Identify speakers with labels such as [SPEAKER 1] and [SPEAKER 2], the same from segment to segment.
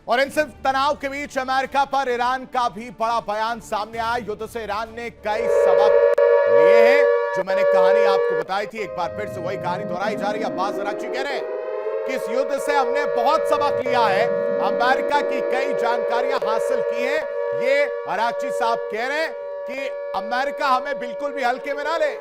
[SPEAKER 1] और इन सिर्फ तनाव के बीच अमेरिका पर ईरान का भी बड़ा बयान सामने आया। युद्ध से ईरान ने कई सबक लिए हैं। जो मैंने कहानी आपको बताई थी, एक बार फिर से वही कहानी दोहराई जा रही है। अब्बास अरागची कह रहे हैं कि इस युद्ध से हमने बहुत सबक लिया है, अमेरिका की कई जानकारियां हासिल की हैं। ये अरागची साहब कह रहे हैं कि अमेरिका हमें बिल्कुल भी हल्के में ना ले,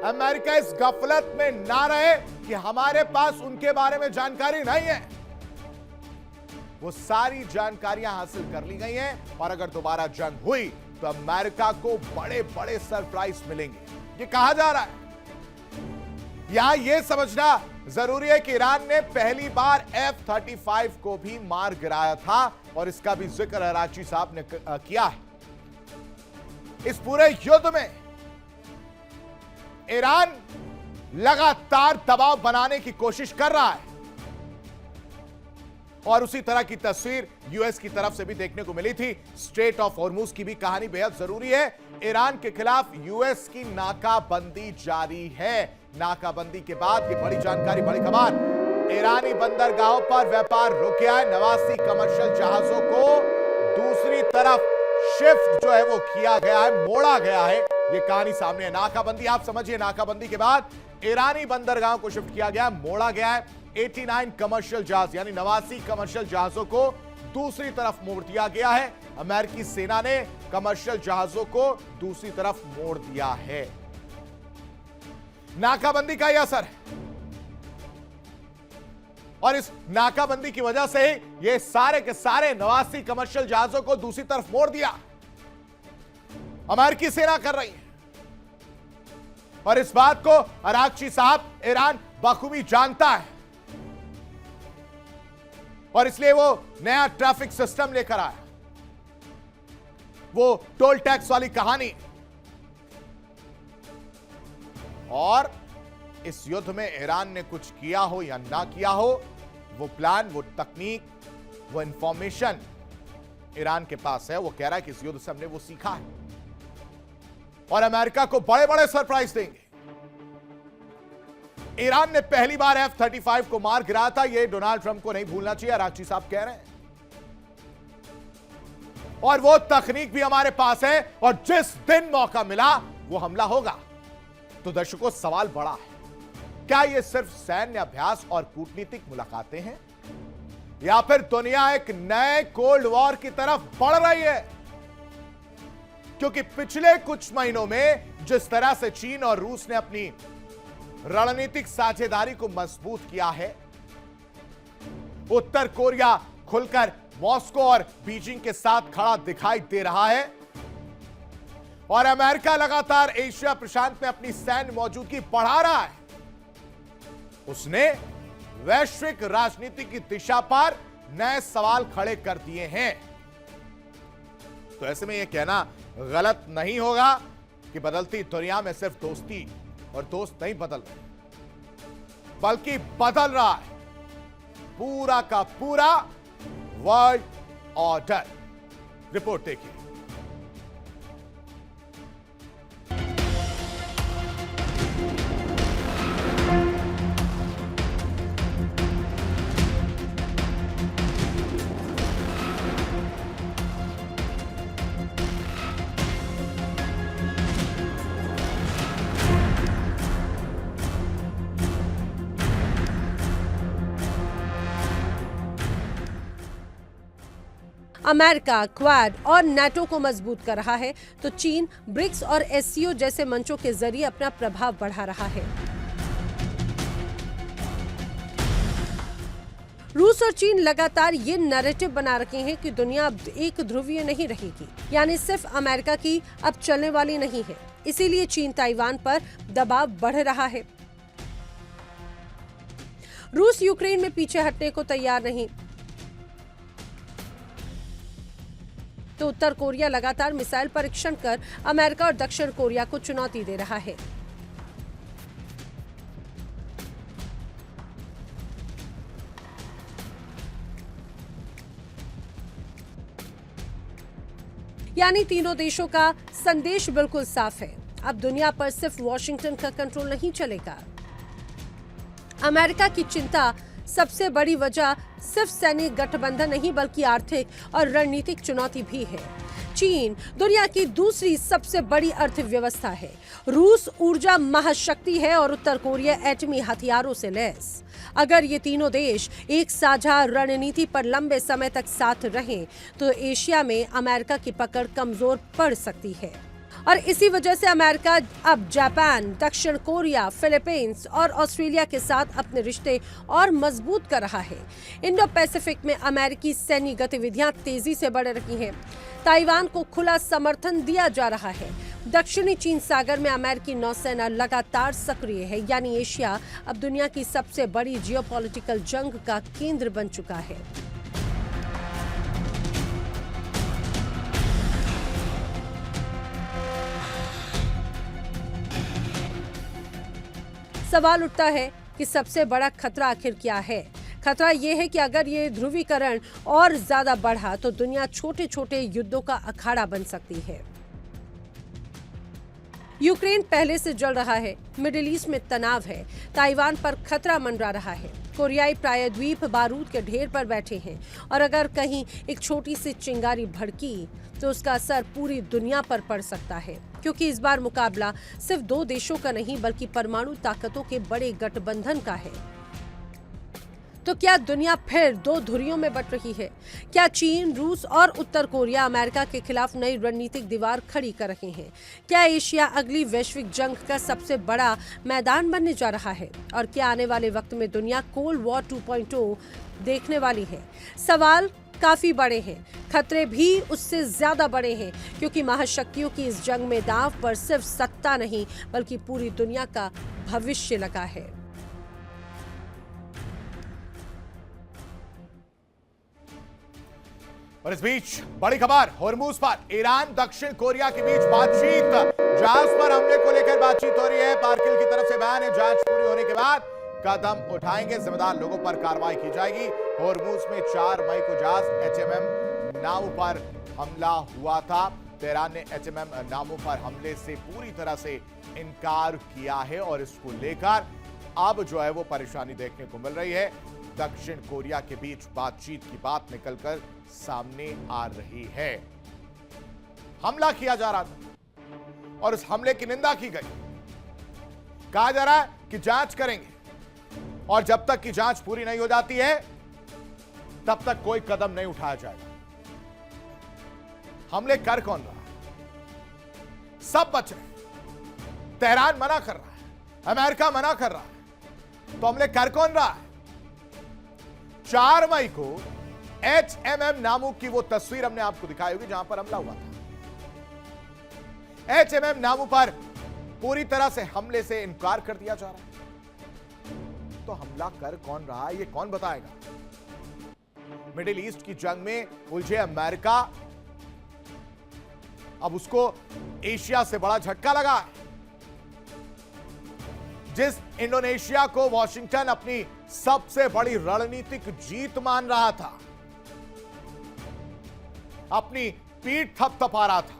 [SPEAKER 1] अमेरिका इस गफलत में ना रहे कि हमारे पास उनके बारे में जानकारी नहीं है। वो सारी जानकारियां हासिल कर ली गई हैं और अगर दोबारा जंग हुई तो अमेरिका को बड़े बड़े सरप्राइज मिलेंगे, ये कहा जा रहा है। यहां यह समझना जरूरी है कि ईरान ने पहली बार F-35 को भी मार गिराया था और इसका भी जिक्र अरागची साहब ने किया है। इस पूरे युद्ध में ईरान लगातार दबाव बनाने की कोशिश कर रहा है और उसी तरह की तस्वीर यूएस की तरफ से भी देखने को मिली थी। स्ट्रेट ऑफ हॉर्मुज की भी कहानी बेहद जरूरी है। ईरान के खिलाफ यूएस की नाकाबंदी जारी है। नाकाबंदी के बाद ये बड़ी जानकारी, बड़ी खबर, ईरानी बंदरगाहों पर व्यापार रुक गया है। 89 कमर्शियल जहाजों को दूसरी तरफ शिफ्ट जो है वो किया गया है, मोड़ा गया है। ये कहानी सामने है। नाकाबंदी आप समझिए, नाकाबंदी के बाद ईरानी बंदरगाहों को शिफ्ट किया गया, मोड़ा गया है। 89 कमर्शियल जहाज यानी 89 कमर्शियल जहाजों को दूसरी तरफ मोड़ दिया गया है। अमेरिकी सेना ने कमर्शियल जहाजों को दूसरी तरफ मोड़ दिया है। नाकाबंदी का यह असर है और इस नाकाबंदी की वजह से ही ये सारे के सारे 89 कमर्शियल जहाजों को दूसरी तरफ मोड़ दिया अमेरिकी सेना कर रही है। और इस बात को अरागची साहब ईरान बखूबी जानता है और इसलिए वो नया ट्रैफिक सिस्टम लेकर आया, वो टोल टैक्स वाली कहानी। और इस युद्ध में ईरान ने कुछ किया हो या ना किया हो, वो प्लान, वो तकनीक, वो इंफॉर्मेशन ईरान के पास है। वो कह रहा है कि इस युद्ध से हमने वो सीखा है और अमेरिका को बड़े बड़े सरप्राइज देंगे। ईरान ने पहली बार F-35 को मार गिराया था, यह डोनाल्ड ट्रंप को नहीं भूलना चाहिए, अरागची साहब कह रहे हैं। और वो तकनीक भी हमारे पास है और जिस दिन मौका मिला वो हमला होगा। तो दर्शकों, सवाल बड़ा है, क्या यह सिर्फ सैन्य अभ्यास और कूटनीतिक मुलाकातें हैं या फिर दुनिया एक नए कोल्ड वॉर की तरफ बढ़ रही है? क्योंकि पिछले कुछ महीनों में जिस तरह से चीन और रूस ने अपनी रणनीतिक साझेदारी को मजबूत किया है, उत्तर कोरिया खुलकर मॉस्को और बीजिंग के साथ खड़ा दिखाई दे रहा है और अमेरिका लगातार एशिया प्रशांत में अपनी सैन्य मौजूदगी बढ़ा रहा है। उसने वैश्विक राजनीति की दिशा पर नए सवाल खड़े कर दिए हैं। तो ऐसे में यह कहना गलत नहीं होगा कि बदलती दुनिया में सिर्फ दोस्ती और दोस्त नहीं बदल रहे, बल्कि बदल रहा है पूरा का पूरा वर्ल्ड ऑर्डर। रिपोर्ट देखिए।
[SPEAKER 2] अमेरिका क्वाड और नाटो को मजबूत कर रहा है तो चीन ब्रिक्स और एससीओ जैसे मंचों के जरिए अपना प्रभाव बढ़ा रहा है। रूस और चीन लगातार ये नैरेटिव बना रखे हैं कि दुनिया अब एक ध्रुवीय नहीं रहेगी, यानी सिर्फ अमेरिका की अब चलने वाली नहीं है। इसीलिए चीन ताइवान पर दबाव बढ़ रहा है। रूस यूक्रेन में पीछे हटने को तैयार नहीं, तो उत्तर कोरिया लगातार मिसाइल परीक्षण कर अमेरिका और दक्षिण कोरिया को चुनौती दे रहा है। यानी तीनों देशों का संदेश बिल्कुल साफ है, अब दुनिया पर सिर्फ वॉशिंगटन का कंट्रोल नहीं चलेगा। अमेरिका की चिंता सबसे बड़ी वजह सिर्फ सैन्य गठबंधन नहीं बल्कि आर्थिक और रणनीतिक चुनौती भी है। चीन दुनिया की दूसरी सबसे बड़ी अर्थव्यवस्था है, रूस ऊर्जा महाशक्ति है और उत्तर कोरिया एटमी हथियारों से लैस। अगर ये तीनों देश एक साझा रणनीति पर लंबे समय तक साथ रहें तो एशिया में अमेरिका की पकड़ कमजोर पड़ सकती है और इसी वजह से अमेरिका अब जापान, दक्षिण कोरिया, फिलीपींस और ऑस्ट्रेलिया के साथ अपने रिश्ते और मजबूत कर रहा है। इंडो पैसिफिक में अमेरिकी सैन्य गतिविधियां तेजी से बढ़ रही हैं। ताइवान को खुला समर्थन दिया जा रहा है। दक्षिणी चीन सागर में अमेरिकी नौसेना लगातार सक्रिय है, यानी एशिया अब दुनिया की सबसे बड़ी जियोपॉलिटिकल जंग का केंद्र बन चुका है। सवाल उठता है कि सबसे बड़ा खतरा आखिर क्या है? खतरा यह है कि अगर ये ध्रुवीकरण और ज्यादा बढ़ा तो दुनिया छोटे छोटे युद्धों का अखाड़ा बन सकती है। यूक्रेन पहले से जल रहा है, मिडिल ईस्ट में तनाव है, ताइवान पर खतरा मंडरा रहा है, कोरियाई प्रायद्वीप बारूद के ढेर पर बैठे हैं और अगर कहीं एक छोटी सी चिंगारी भड़की तो उसका असर पूरी दुनिया पर पड़ सकता है, क्योंकि इस बार मुकाबला सिर्फ दो देशों का नहीं बल्कि परमाणु ताकतों के बड़े गठबंधन का है। तो क्या दुनिया फिर दो धुरियों में बंट रही है? क्या चीन, रूस और उत्तर कोरिया अमेरिका के खिलाफ नई रणनीतिक दीवार खड़ी कर रहे हैं? क्या एशिया अगली वैश्विक जंग का सबसे बड़ा मैदान बनने जा रहा है? और क्या आने वाले वक्त में दुनिया कोल्ड वॉर 2.0 देखने वाली है? सवाल काफी बड़े हैं, खतरे भी उससे ज्यादा बड़े हैं, क्योंकि महाशक्तियों की इस जंग में दांव पर सिर्फ सत्ता नहीं बल्कि पूरी दुनिया का भविष्य लगा है।
[SPEAKER 1] और इस बीच बड़ी खबर, होर्मुज पर ईरान दक्षिण कोरिया के बीच बातचीत, जहाज पर हमले को लेकर बातचीत हो रही है। पार्किल की तरफ से बयान है, जांच पूरी होने के बाद कदम उठाएंगे, जिम्मेदार लोगों पर कार्रवाई की जाएगी। होर्मुज में 4 मई को जहाज HMM नाव पर हमला हुआ था। तेहरान ने HMM नावों पर हमले से पूरी तरह से इनकार किया है और इसको लेकर अब जो है वो परेशानी देखने को मिल रही है। दक्षिण कोरिया के बीच बातचीत की बात निकलकर सामने आ रही है। हमला किया जा रहा था और इस हमले की निंदा की गई। कहा जा रहा है कि जांच करेंगे और जब तक की जांच पूरी नहीं हो जाती है तब तक कोई कदम नहीं उठाया जाएगा। हमले कर कौन रहा है? सब बच रहे। तेहरान मना कर रहा है, अमेरिका मना कर रहा है, तो हमले कर कौन रहा है? 4 मई को HMM नामों की वो तस्वीर हमने आपको दिखाई होगी जहां पर हमला हुआ था। HMM नामों पर पूरी तरह से हमले से इनकार कर दिया जा रहा है। तो हमला कर कौन रहा है, ये कौन बताएगा? मिडिल ईस्ट की जंग में उलझे अमेरिका, अब उसको एशिया से बड़ा झटका लगा है। जिस इंडोनेशिया को वॉशिंगटन अपनी सबसे बड़ी रणनीतिक जीत मान रहा था, अपनी पीठ थपथपा रहा था,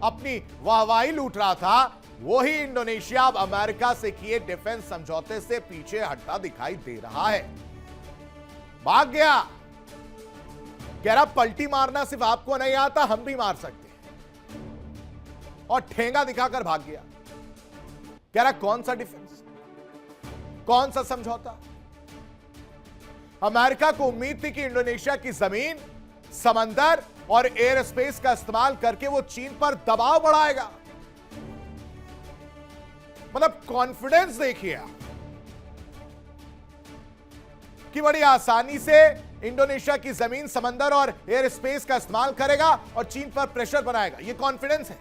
[SPEAKER 1] अपनी वाहवाही लूट रहा था, वही इंडोनेशिया अब अमेरिका से किए डिफेंस समझौते से पीछे हटता दिखाई दे रहा है। भाग गया, कह रहा पलटी मारना सिर्फ आपको नहीं आता, हम भी मार सकते हैं, और ठेंगा दिखाकर भाग गया। कह रहा कौन सा डिफेंस, कौन सा समझौता? अमेरिका को उम्मीद थी कि इंडोनेशिया की जमीन, समंदर और एयर स्पेस का इस्तेमाल करके वो चीन पर दबाव बढ़ाएगा। मतलब कॉन्फिडेंस देखिए आप कि बड़ी आसानी से इंडोनेशिया की जमीन, समंदर और एयर स्पेस का इस्तेमाल करेगा और चीन पर प्रेशर बनाएगा। यह कॉन्फिडेंस है।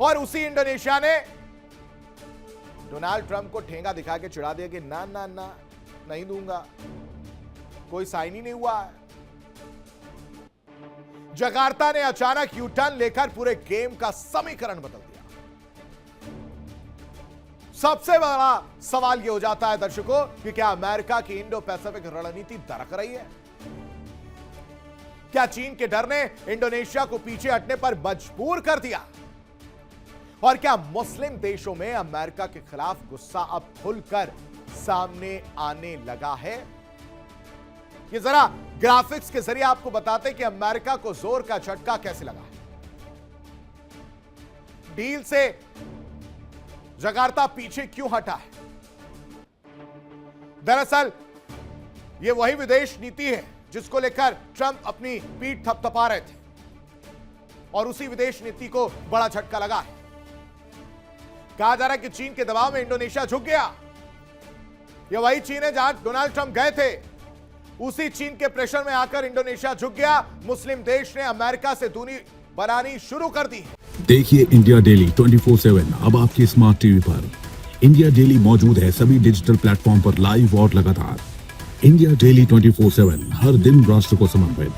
[SPEAKER 1] और उसी इंडोनेशिया ने डोनाल्ड ट्रंप को ठेंगा दिखा के चिढ़ा दिया कि ना ना ना, नहीं दूंगा, कोई साइन ही नहीं हुआ है। जकार्ता ने अचानक यू टर्न लेकर पूरे गेम का समीकरण बदल दिया। सबसे बड़ा सवाल यह हो जाता है दर्शकों कि क्या अमेरिका की इंडो पैसिफिक रणनीति दरक रही है? क्या चीन के डर ने इंडोनेशिया को पीछे हटने पर मजबूर कर दिया? और क्या मुस्लिम देशों में अमेरिका के खिलाफ गुस्सा अब खुलकर सामने आने लगा है? ये जरा ग्राफिक्स के जरिए आपको बताते हैं कि अमेरिका को जोर का झटका कैसे लगा है। डील से जकार्ता पीछे क्यों हटा है? दरअसल यह वही विदेश नीति है जिसको लेकर ट्रंप अपनी पीठ थपथपा रहे थे और उसी विदेश नीति को बड़ा झटका लगा है। कहा जा रहा है कि चीन के दबाव में इंडोनेशिया झुक गया। यह वही चीन है जहां डोनाल्ड ट्रंप गए थे, उसी चीन के प्रेशर में आकर इंडोनेशिया झुक गया। मुस्लिम देश ने अमेरिका से दूरी बनानी शुरू कर दी।
[SPEAKER 3] देखिए इंडिया डेली 24/7 अब आपके स्मार्ट टीवी पर। इंडिया डेली मौजूद है सभी डिजिटल प्लेटफॉर्म पर लाइव और लगातार। इंडिया डेली 24/7 हर दिन राष्ट्र को समर्पित।